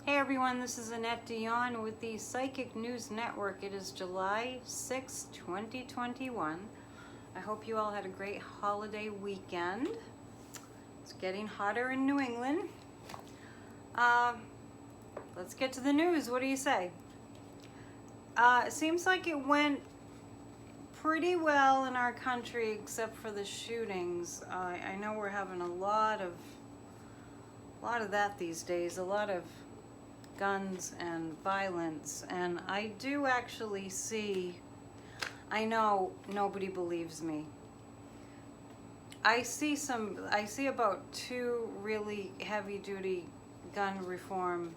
Hey everyone, this is Annette Dion with the Psychic News Network. It is July 6, 2021. I hope you all had a great holiday weekend. It's getting hotter in New England. Let's get to the news. What do you say? It seems like it went pretty well in our country except for the shootings. I know we're having a lot of that these days, a lot of guns and violence, and I do actually see, I know nobody believes me, I see about 2 really heavy-duty gun reform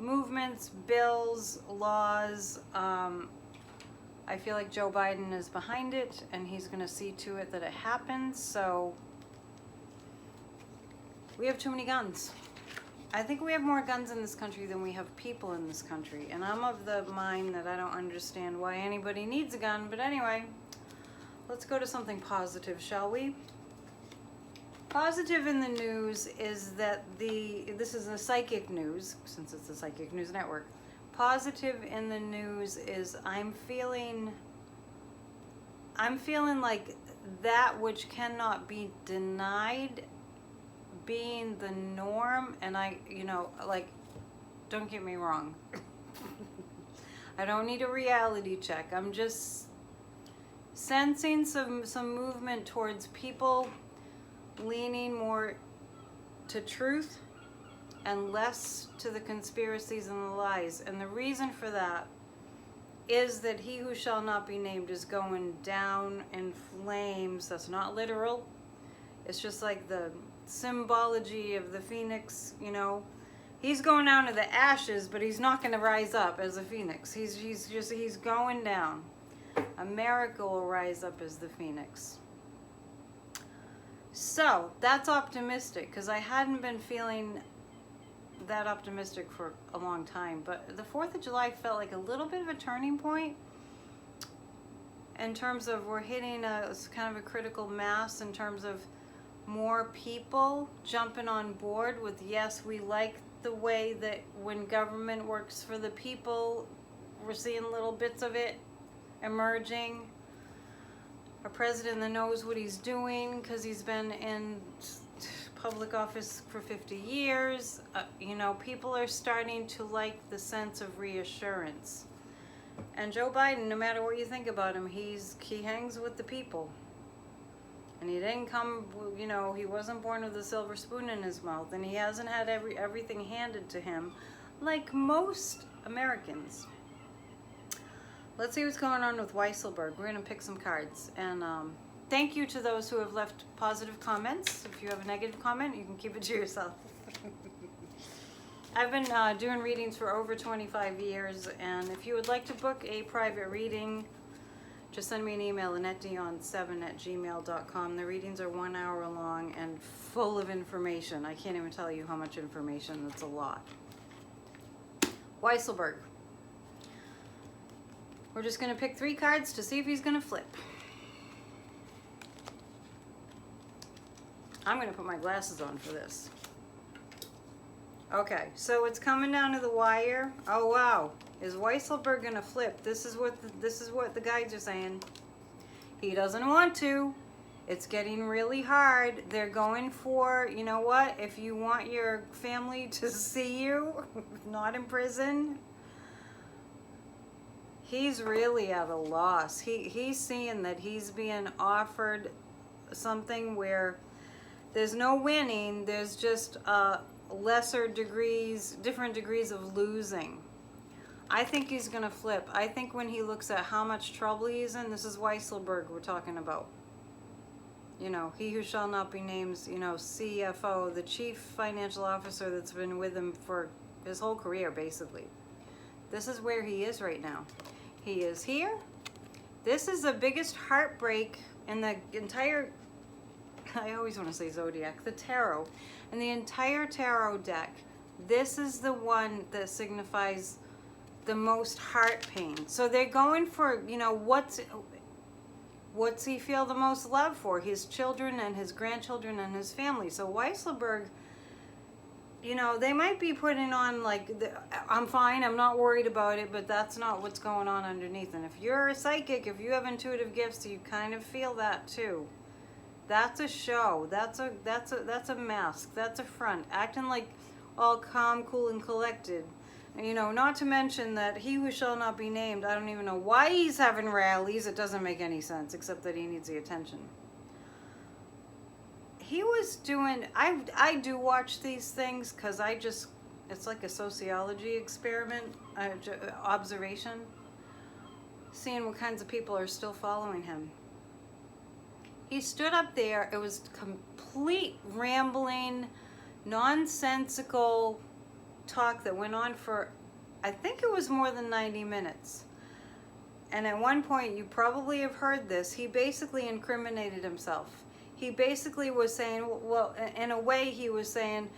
movements, bills, laws. I feel like Joe Biden is behind it and he's going to see to it that it happens. So we have too many guns. I think we have more guns in this country than we have people in this country. And I'm of the mind that I don't understand why anybody needs a gun. But anyway, let's go to something positive, shall we? Positive in the news is that this is the psychic news, since it's the Psychic News Network. Positive in the news is I'm feeling like that which cannot be denied being the norm. And don't get me wrong. I don't need a reality check. I'm just sensing some movement towards people leaning more to truth and less to the conspiracies and the lies. And the reason for that is that he who shall not be named is going down in flames. That's not literal. It's just like the symbology of the phoenix, he's going down to the ashes, but he's not going to rise up as a phoenix. He's going down. America will rise up as the phoenix. So that's optimistic, because I hadn't been feeling that optimistic for a long time. But the 4th of July felt like a little bit of a turning point in terms of we're hitting a kind of a critical mass in terms of more people jumping on board with, yes, we like the way that when government works for the people, we're seeing little bits of it emerging. A president that knows what he's doing because he's been in public office for 50 years. People are starting to like the sense of reassurance. And Joe Biden, no matter what you think about him, he hangs with the people. And he didn't come, he wasn't born with a silver spoon in his mouth, and he hasn't had everything handed to him like most Americans. Let's see what's going on with Weisselberg. We're going to pick some cards. And thank you to those who have left positive comments. If you have a negative comment, you can keep it to yourself. I've been doing readings for over 25 years, and if you would like to book a private reading, just send me an email, AnnetteDion7@gmail.com. The readings are 1 hour long and full of information. I can't even tell you how much information. That's a lot. Weisselberg. We're just going to pick 3 cards to see if he's going to flip. I'm going to put my glasses on for this. Okay, so it's coming down to the wire. Oh, wow. Is Weisselberg going to flip? This is what the guides are saying. He doesn't want to. It's getting really hard. They're going for, you know what? If you want your family to see you, not in prison, he's really at a loss. He's seeing that he's being offered something where there's no winning. There's just different degrees of losing. I think he's going to flip. I think when he looks at how much trouble he's in, this is Weisselberg we're talking about. He who shall not be named, CFO, the chief financial officer that's been with him for his whole career, basically. This is where he is right now. He is here. This is the biggest heartbreak in the entire, I always want to say zodiac, the tarot. And the entire tarot deck, this is the one that signifies the most heart pain. So they're going for, what's he feel the most love for? His children and his grandchildren and his family. So Weisselberg you know, they might be putting on like, I'm fine, I'm not worried about it, but that's not what's going on underneath. And if you're a psychic, if you have intuitive gifts, you kind of feel that too. That's a show. That's a mask. That's a front. Acting like all calm, cool, and collected. And, you know, not to mention that he who shall not be named, I don't even know why he's having rallies. It doesn't make any sense, except that he needs the attention. He was doing, I do watch these things because it's like a sociology experiment, observation, seeing what kinds of people are still following him. He stood up there, it was complete rambling, nonsensical talk that went on for, I think it was more than 90 minutes. And at one point, you probably have heard this, he basically incriminated himself. He basically was saying, well, in a way he was saying,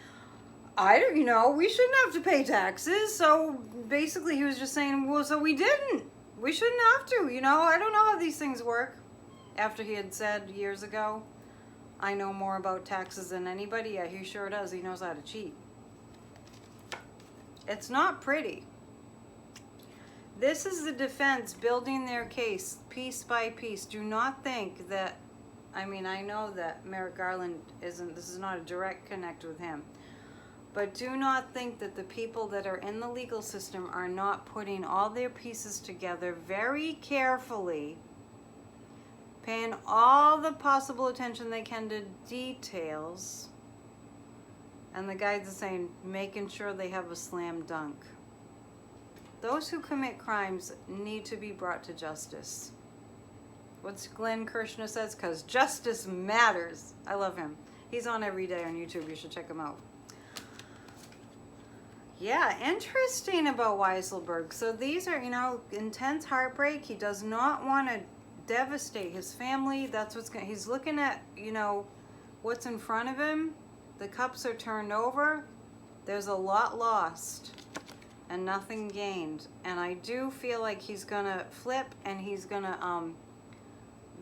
you know, we shouldn't have to pay taxes. So basically he was just saying, well, so we didn't. We shouldn't have to, you know, I don't know how these things work. After he had said years ago, I know more about taxes than anybody. Yeah, he sure does. He knows how to cheat. It's not pretty. This is the defense building their case piece by piece. Do not think that, I mean, I know that Merrick Garland this is not a direct connect with him. But do not think that the people that are in the legal system are not putting all their pieces together very carefully, paying all the possible attention they can to details, and the guides are saying, making sure they have a slam dunk. Those who commit crimes need to be brought to justice. What's Glenn Kirshner says? Because justice matters. I love him. He's on every day on YouTube. You should check him out. Yeah, interesting about Weisselberg. So these are, you know, intense heartbreak. He does not want to devastate his family. That's what's going. He's looking at, you know, what's in front of him. The cups are turned over. There's a lot lost and nothing gained. And I do feel like he's gonna flip and he's gonna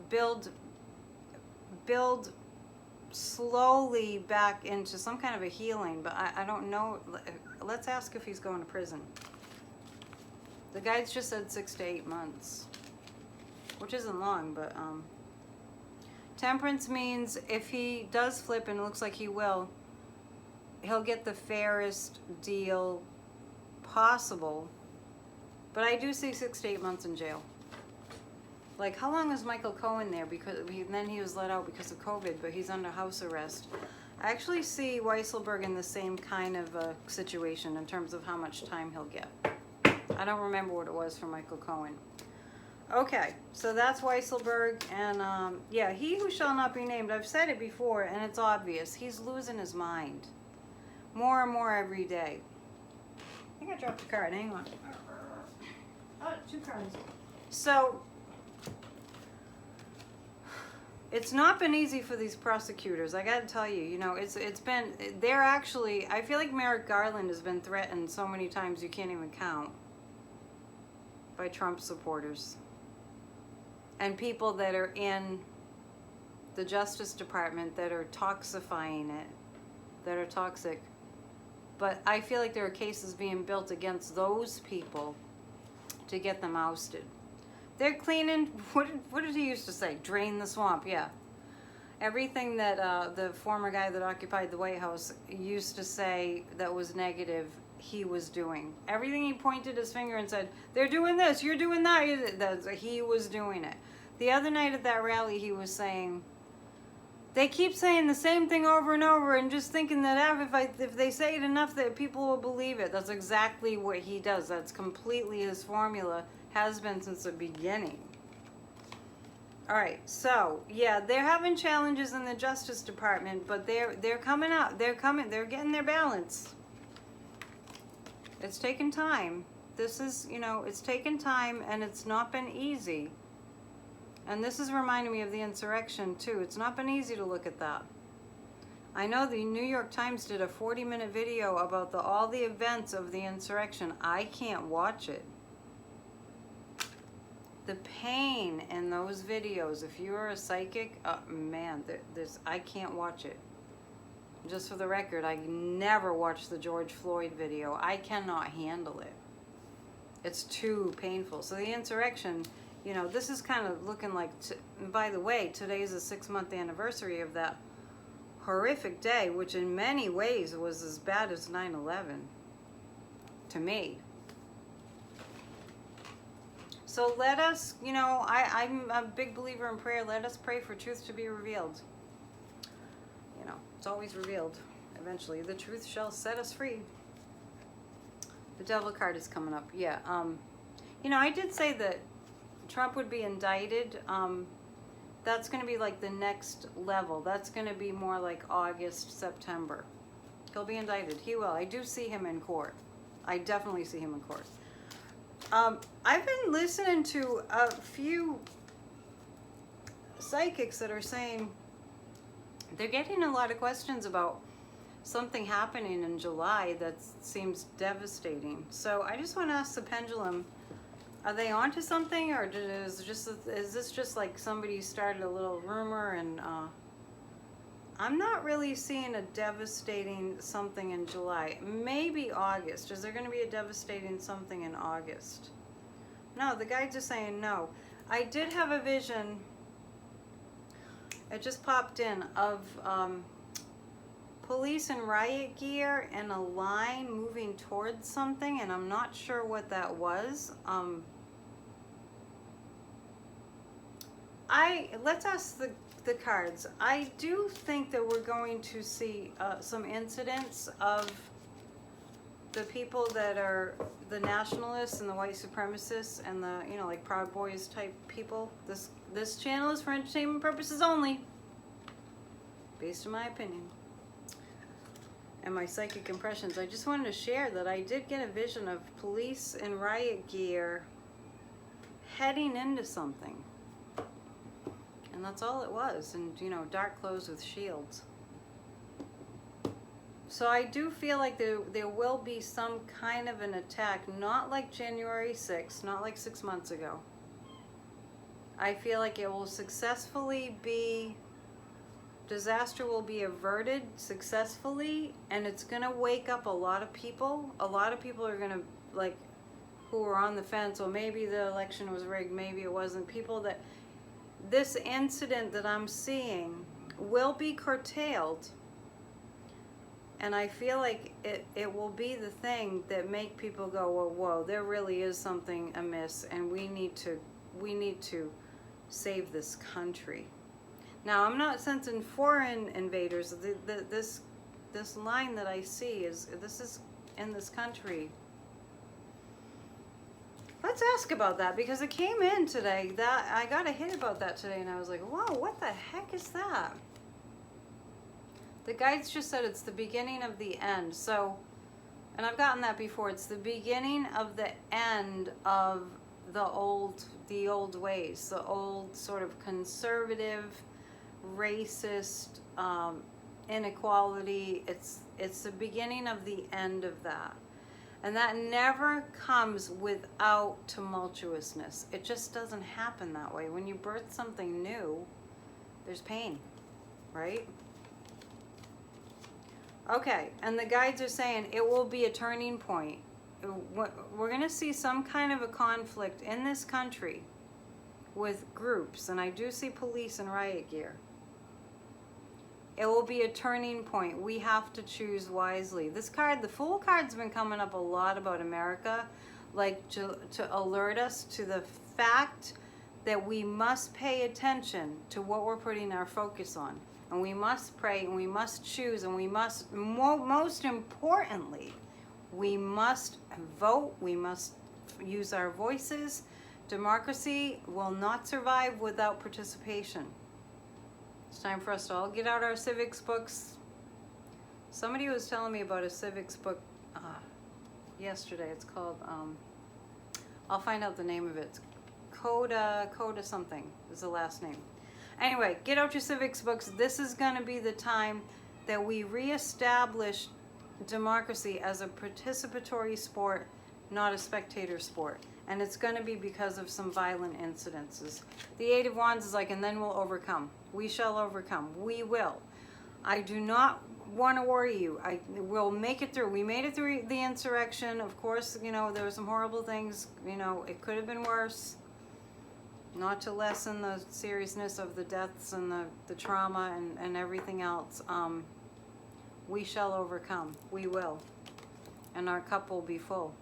build slowly back into some kind of a healing. But I don't know. Let's ask if he's going to prison. The guides just said 6 to 8 months. Which isn't long, but temperance means if he does flip, and it looks like he will, he'll get the fairest deal possible. But I do see 6 to 8 months in jail. Like, how long was Michael Cohen there? Because then he was let out because of COVID, but he's under house arrest. I actually see Weisselberg in the same kind of situation in terms of how much time he'll get. I don't remember what it was for Michael Cohen. Okay, so that's Weisselberg, and yeah, he who shall not be named. I've said it before, and it's obvious. He's losing his mind more and more every day. I think I dropped a card. Hang on. Oh, 2 cards. So, it's not been easy for these prosecutors. I gotta tell you, you know, they're actually, I feel like Merrick Garland has been threatened so many times you can't even count by Trump supporters. And people that are in the Justice Department that are toxifying it, that are toxic. But I feel like there are cases being built against those people to get them ousted. They're cleaning, what did he used to say? Drain the swamp, yeah. Everything that the former guy that occupied the White House used to say that was negative, he was doing. Everything he pointed his finger and said, they're doing this, you're doing that, he was doing it. The other night at that rally, he was saying, they keep saying the same thing over and over and just thinking that if they say it enough that people will believe it. That's exactly what he does. That's completely his formula, has been since the beginning. All right, so yeah, they're having challenges in the Justice Department, but they're coming out. They're getting their balance. It's taken time. This is, you know, it's taken time, and it's not been easy. And this is reminding me of the insurrection too. It's not been easy to look at that. I know the New York Times did a 40-minute video about all the events of the insurrection. I can't watch it. The pain in those videos, if you're a psychic, man, I can't watch it. Just for the record, I never watched the George Floyd video. I cannot handle it. It's too painful. So the insurrection, you know, this is kind of looking like, by the way, today's the 6-month anniversary of that horrific day, which in many ways was as bad as 9/11 to me. So let us, you know, I'm a big believer in prayer. Let us pray for truth to be revealed. You know, it's always revealed. Eventually, the truth shall set us free. The devil card is coming up. Yeah. You know, I did say that Trump would be indicted. That's going to be like the next level. That's going to be more like August, September. He'll be indicted. He will. I do see him in court. I definitely see him in court. I've been listening to a few psychics that are saying they're getting a lot of questions about something happening in July that seems devastating. So I just want to ask the Pendulum, are they onto something, or is this just like somebody started a little rumor? And I'm not really seeing a devastating something in July. Maybe August. Is there going to be a devastating something in August? No, the guides are saying no. I did have a vision, it just popped in, of police in riot gear and a line moving towards something, and I'm not sure what that was. Let's ask the cards. I do think that we're going to see some incidents of the people that are the nationalists and the white supremacists and the, you know, like Proud Boys type people. This channel is for entertainment purposes only, based on my opinion and my psychic impressions. I just wanted to share that I did get a vision of police in riot gear heading into something. And that's all it was. And, you know, dark clothes with shields. So I do feel like there will be some kind of an attack, not like January 6th, not like 6 months ago. I feel like it will successfully be, disaster will be averted successfully, and it's going to wake up a lot of people. A lot of people are going to, like, who are on the fence, well, maybe the election was rigged, maybe it wasn't. People that, this incident that I'm seeing will be curtailed. And I feel like it will be the thing that make people go, well, whoa, there really is something amiss, and we need to save this country. Now, I'm not sensing foreign invaders. This line that I see is in this country. Let's ask about that, because it came in today. That I got a hit about that today, and I was like, whoa, what the heck is that? The guides just said it's the beginning of the end. So, and I've gotten that before. It's the beginning of the end of the old ways, the old sort of conservative, racist, inequality. It's the beginning of the end of that. And that never comes without tumultuousness. It just doesn't happen that way. When you birth something new, there's pain, right? Okay, and the guides are saying it will be a turning point. We're going to see some kind of a conflict in this country with groups, and I do see police in riot gear. It will be a turning point. We have to choose wisely. This card, the Fool card's been coming up a lot about America, like to alert us to the fact that we must pay attention to what we're putting our focus on. And we must pray, and we must choose, and we must, most importantly, we must vote, we must use our voices. Democracy will not survive without participation. It's time for us to all get out our civics books. Somebody was telling me about a civics book yesterday. It's called, I'll find out the name of it. It's Coda something is the last name. Anyway, get out your civics books. This is going to be the time that we reestablish democracy as a participatory sport, not a spectator sport. And it's going to be because of some violent incidences. The Eight of Wands is like, and then we'll overcome. We shall overcome. We will. I do not want to worry you. We'll make it through. We made it through the insurrection. Of course, you know, there were some horrible things. You know, it could have been worse. Not to lessen the seriousness of the deaths and the trauma and everything else. We shall overcome. We will. And our cup will be full.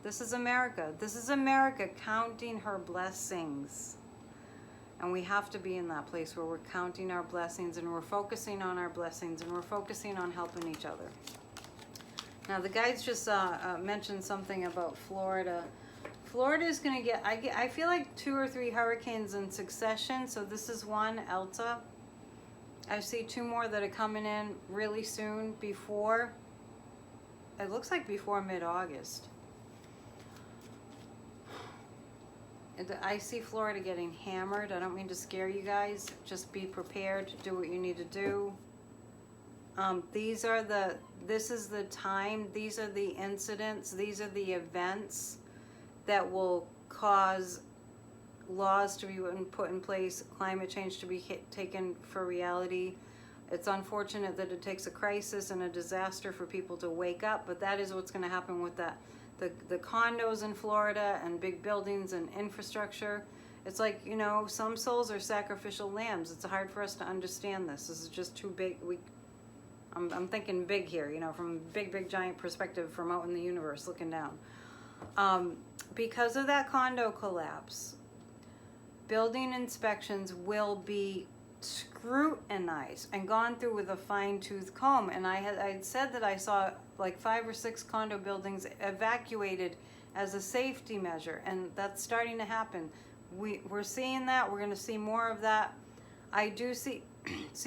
This is America. This is America counting her blessings. And we have to be in that place where we're counting our blessings and we're focusing on our blessings and we're focusing on helping each other. Now, the guides just mentioned something about Florida. Florida is going to get, I feel like 2 or 3 hurricanes in succession. So this is one, Elta. I see 2 more that are coming in really soon before, it looks like before mid-August. I see Florida getting hammered. I don't mean to scare you guys. Just be prepared. Do what you need to do. This is the time. These are the incidents. These are the events that will cause laws to be put in place, climate change to be taken for reality. It's unfortunate that it takes a crisis and a disaster for people to wake up, but that is what's going to happen with that. The condos in Florida and big buildings and infrastructure. It's like, you know, some souls are sacrificial lambs. It's hard for us to understand this. This is just too big. I'm thinking big here, you know, from big giant perspective from out in the universe looking down. Because of that condo collapse, building inspections will be scrutinized and gone through with a fine-tooth comb. And I had said that I saw like 5 or 6 condo buildings evacuated as a safety measure, and that's starting to happen. We're seeing that. We're going to see more of that. I do see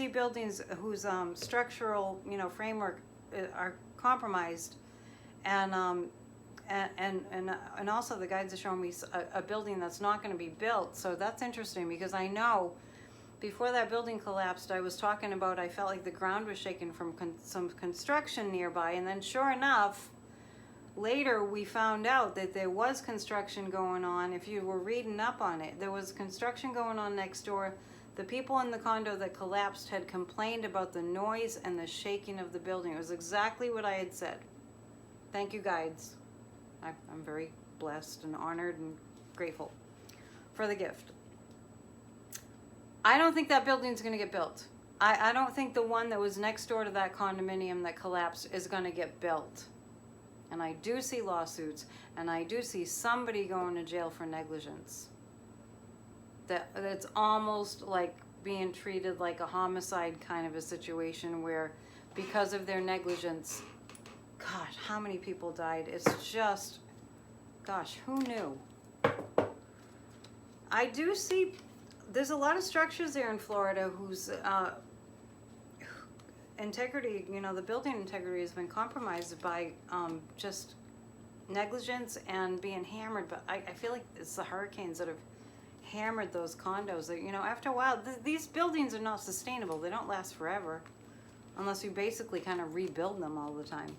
buildings whose structural, you know, framework are compromised, and also the guides are showing me a building that's not going to be built. So that's interesting, because I know before that building collapsed, I was talking about, I felt like the ground was shaking from some construction nearby. And then sure enough, later we found out that there was construction going on. If you were reading up on it, there was construction going on next door. The people in the condo that collapsed had complained about the noise and the shaking of the building. It was exactly what I had said. Thank you, guides. I'm very blessed and honored and grateful for the gift. I don't think that building's going to get built. I don't think the one that was next door to that condominium that collapsed is going to get built. And I do see lawsuits, and I do see somebody going to jail for negligence. That's almost like being treated like a homicide kind of a situation, where because of their negligence, gosh, how many people died? It's just, gosh, who knew? I do see there's a lot of structures there in Florida whose integrity, you know, the building integrity has been compromised by just negligence and being hammered. But I feel like it's the hurricanes that have hammered those condos. That, you know, after a while, these buildings are not sustainable. They don't last forever unless you basically kind of rebuild them all the time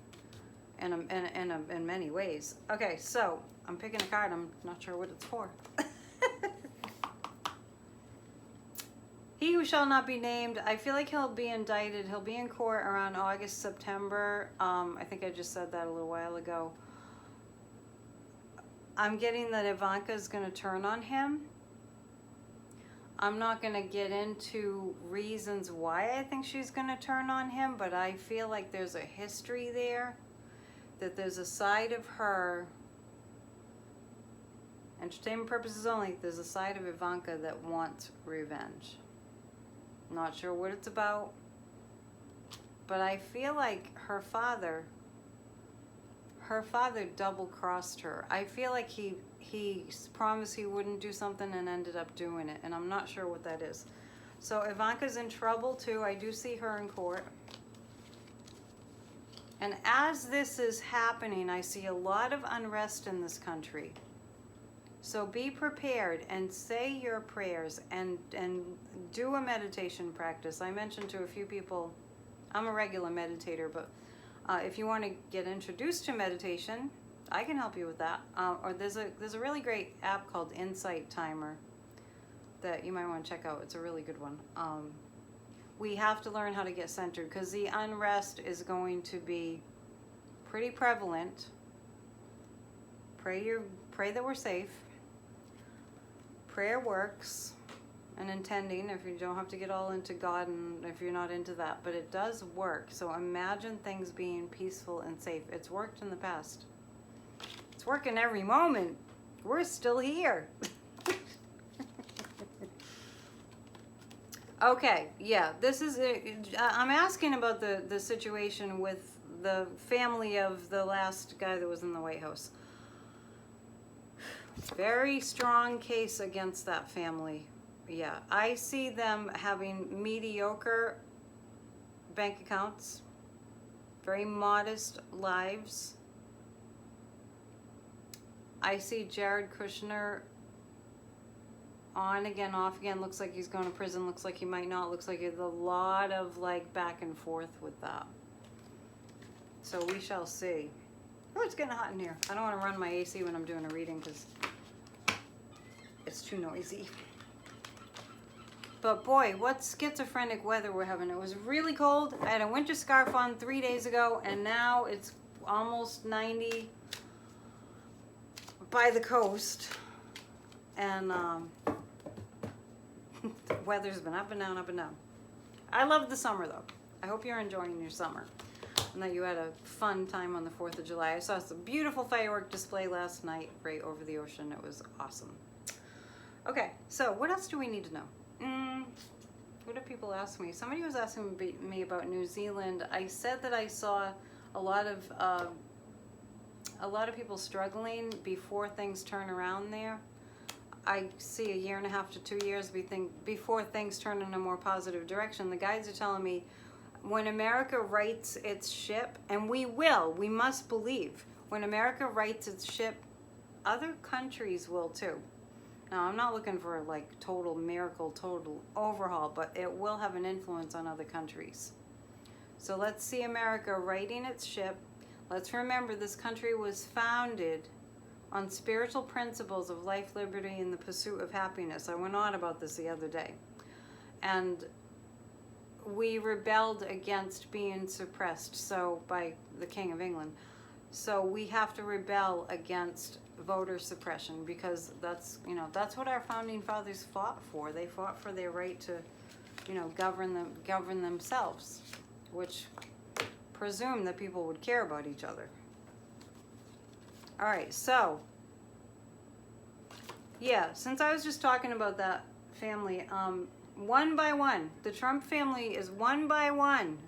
in many ways. Okay, so I'm picking a card. I'm not sure what it's for. He who shall not be named, I feel like he'll be indicted. He'll be in court around August, September. I think I just said that a little while ago. I'm getting that Ivanka is going to turn on him. I'm not going to get into reasons why I think she's going to turn on him, but I feel like there's a history there, that there's a side of her, entertainment purposes only, there's a side of Ivanka that wants revenge. Not sure what it's about, but I feel like her father double-crossed her. I feel like he promised he wouldn't do something and ended up doing it, and I'm not sure what that is. So Ivanka's in trouble too. I do see her in court. And as this is happening, I see a lot of unrest in this country. So be prepared and say your prayers and do a meditation practice. I mentioned to a few people, I'm a regular meditator, but if you want to get introduced to meditation, I can help you with that. Or there's a really great app called Insight Timer that you might want to check out. It's a really good one. we have to learn how to get centered, because the unrest is going to be pretty prevalent. Pray that we're safe. Prayer works, and intending, if you don't have to get all into God and if you're not into that, but it does work. So imagine things being peaceful and safe. It's worked in the past. It's working every moment. We're still here. Okay, yeah, this is I'm asking about the situation with the family of the last guy that was in the White House. Very strong case against that family. Yeah, I see them having mediocre bank accounts, very modest lives. I see Jared Kushner on again, off again. Looks like he's going to prison. Looks like he might not. Looks like there's a lot of like back and forth with that. So we shall see. Oh, it's getting hot in here. I don't want to run my AC when I'm doing a reading because it's too noisy. But boy, what schizophrenic weather we're having. It was really cold. I had a winter scarf on 3 days ago, and now it's almost 90 by the coast. And the weather's been up and down, up and down. I love the summer, though. I hope you're enjoying your summer and that you had a fun time on the 4th of July. I saw some beautiful firework display last night right over the ocean. It was awesome. Okay, so what else do we need to know? What do people ask me? Somebody was asking me about New Zealand. I said that I saw a lot of people struggling before things turn around there. I see 1.5 to 2 years before things turn in a more positive direction. The guides are telling me when America rights its ship, and we must believe, when America rights its ship, other countries will too. Now, I'm not looking for like total miracle, total overhaul, but it will have an influence on other countries. So let's see America righting its ship. Let's remember this country was founded on spiritual principles of life, liberty, and the pursuit of happiness. I went on about this the other day. And we rebelled against being suppressed, so by the King of England. So we have to rebel against voter suppression, because that's what our founding fathers fought for. They fought for their right to, govern themselves, which presumed that people would care about each other. All right, so yeah, since I was just talking about that family, one by one, the Trump family is one by one.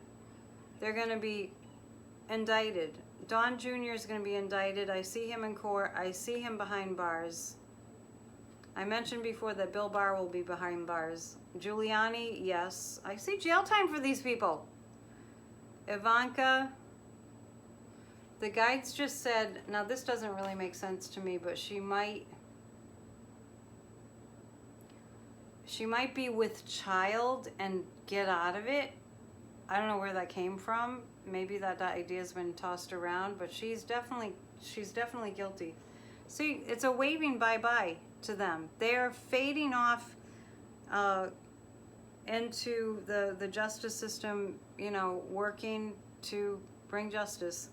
They're going to be indicted. Don Jr. is going to be indicted. I see him in court. I see him behind bars. I mentioned before that Bill Barr will be behind bars. Giuliani, yes. I see jail time for these people. Ivanka, the guides just said, now this doesn't really make sense to me, but she might be with child and get out of it. I don't know where that came from. Maybe that idea's been tossed around, but she's definitely guilty. See, it's a waving bye-bye to them. They're fading off into the justice system, working to bring justice.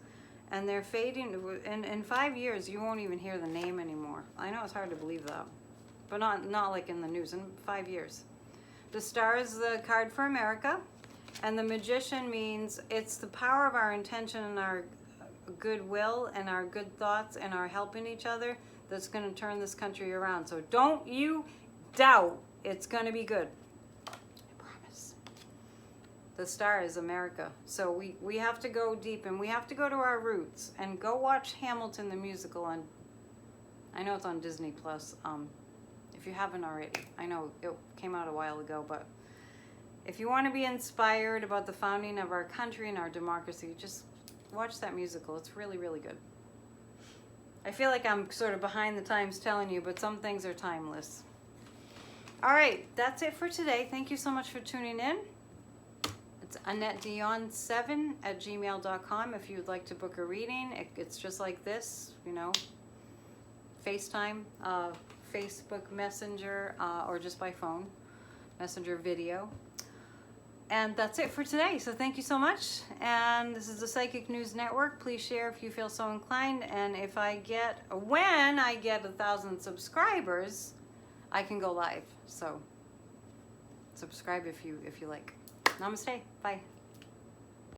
And they're fading. In 5 years, you won't even hear the name anymore. I know it's hard to believe that, but not like in the news. In 5 years. The star is the card for America. And the magician means it's the power of our intention and our goodwill and our good thoughts and our helping each other that's going to turn this country around. So don't you doubt it's going to be good. I promise. The star is America. So we have to go deep, and we have to go to our roots and go watch Hamilton the musical on, I know it's on Disney Plus, if you haven't already. I know it came out a while ago, but if you want to be inspired about the founding of our country and our democracy, just watch that musical. It's really, really good. I feel like I'm sort of behind the times telling you, but some things are timeless. All right, that's it for today. Thank you so much for tuning in. It's AnnetteDion7@gmail.com if you'd like to book a reading. It's just like this, FaceTime, Facebook Messenger, or just by phone, Messenger video. And that's it for today. So thank you so much. And this is the Psychic News Network. Please share if you feel so inclined. And if I get, when I get 1,000 subscribers, I can go live. So subscribe if you like. Namaste. Bye.